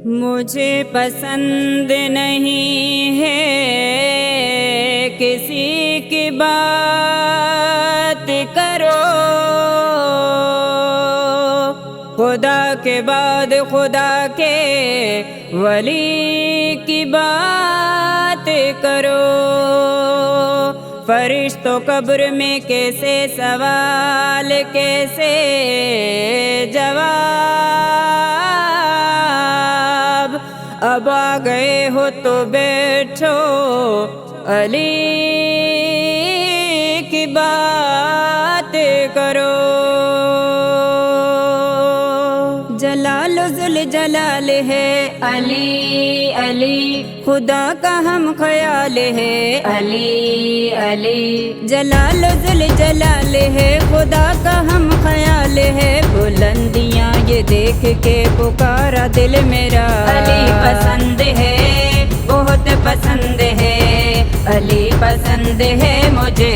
مجھے پسند نہیں ہے کسی کی بات کرو، خدا کے بعد خدا کے ولی کی بات کرو۔ فرشتوں قبر میں کیسے سوال کیسے جواب، اب آ گئے ہو تو بیٹھو علی کی بات کرو۔ جلال و ذوالجلال ہے علی علی، خدا کا ہم خیال ہے علی علی۔ جلال و ذوالجلال ہے خدا کا ہم خیال ہے، بلندیاں یہ دیکھ کے پکارا دل میرا علی پسند ہے، بہت پسند ہے علی پسند ہے مجھے،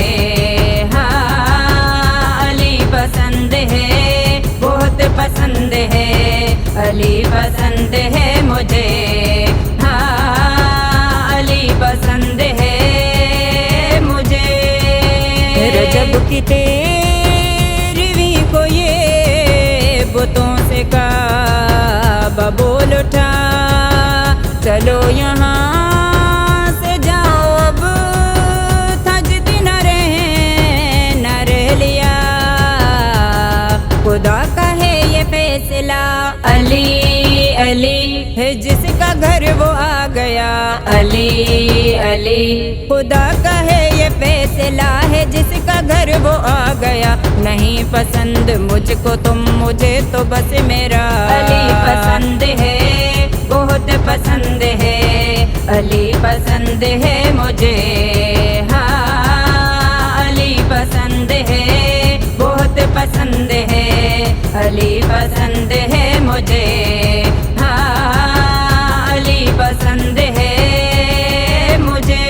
ہاں علی پسند ہے بہت پسند ہے علی پسند ہے مجھے، ہاں علی پسند ہے مجھے۔ رجب کی تیرہویں کو یہ بتوں سے کعبہ بول اٹھا، چلو یہاں سے جاؤ اب تھجتی نہ رہ لیا، خدا کا ہے یہ فیصلہ علی علی ہے، جس کا گھر وہ آ گیا علی علی، خدا کا ہے یہ فیصلہ ہے، جس کا گھر وہ آ گیا، نہیں پسند مجھ کو تم مجھے تو بس میرا علی پسند ہے، بہت پسند ہے علی پسند ہے مجھے، ہاں علی پسند ہے بہت پسند ہے علی پسند ہے مجھے، ہاں علی پسند ہے مجھے۔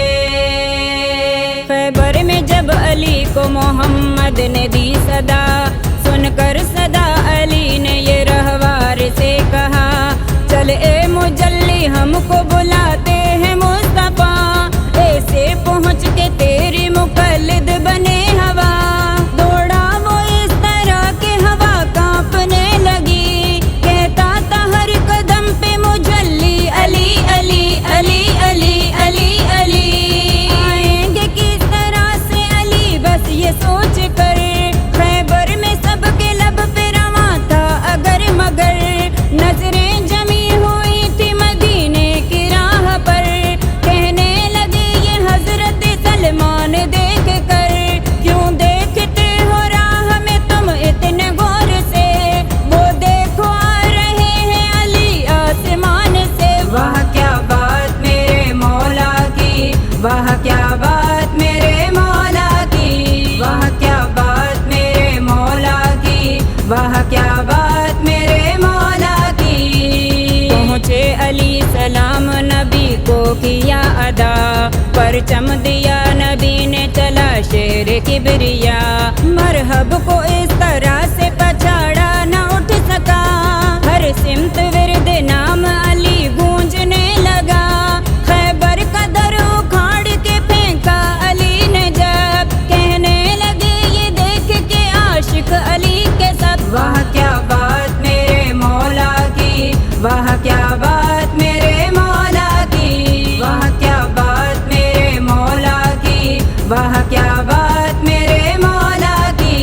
خیبر میں جب علی کو محمد نے دی صدا، سن کر صدا علی نے یہ رہوار سے کہا، چل اے مجلی ہم کو بلاتے ہیں مصطفیٰ، ایسے پہنچ کے تیری مقلد بنے ہوا، دوڑا وہ اس طرح کہ ہوا کانپنے لگی، کہتا تھا ہر قدم پہ مجلی علی علی علی علی علی علی، آئیں گے کس طرح سے علی بس یہ سوچ کر، خیبر میں سب کے لب پہ رواں تھا اگر مگر، نظریں جمی ہوئی تھی مدینے کی راہ پر، کہنے لگے یہ حضرت سلمان دیکھ کر، کیوں دیکھتے ہو راہ میں تم اتنے غور سے، وہ دیکھو آ رہے ہیں علی آسمان سے، واہ کیا بات میرے مولا کی، واہ کیا بات میرے مولا کی، واہ کیا بات میرے مولا کی، واہ کیا بات میرے مولا کی۔ پہنچے علی سلام نبی کو کیا ادا، پرچم دیا نبی نے چلا شیر کبریا، مرحب کو اس طرح سے پچھاڑا نہ اٹھ سکا، ہر سمت ورد نام علی گونجنے لگا، خیبر کا در اکھاڑ کے پھینکا علی نے جب، کہنے لگے یہ دیکھ کے عاشق علی کے سب، واہ کیا بات میرے مولا کی، واہ کیا بات میرے مولا کی، واہ کیا بات میرے مولا کی، واہ کیا بات میرے مولا کی۔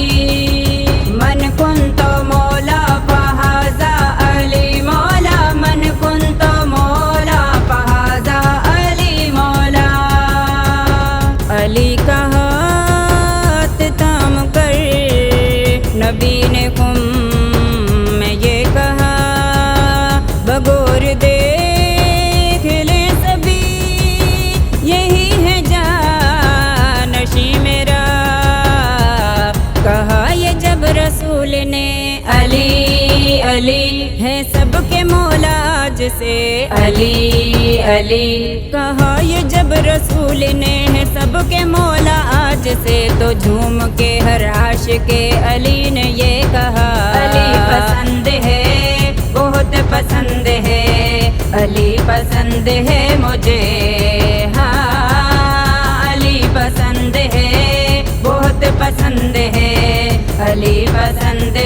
من کنت مولا فہذا علی مولا، من کنت مولا فہذا علی مولا، علی کا ہاتھ تھام کر نبی نے کم میں یہ کہا، بغور دیکھ لیں سبھی یہی ہے جانشی میرا، کہا یہ جب رسول نے علی علی ہے سب کے مولا آج سے علی علی، کہا یہ جب رسول نے ہے سب کے مولا آج سے، تو جھوم کے ہر عاشق علی نے یہ کہا، علی پسند ہے بہت پسند ہے علی پسند ہے مجھے، ہاں علی پسند ہے، بہت پسند ہے، علی پسند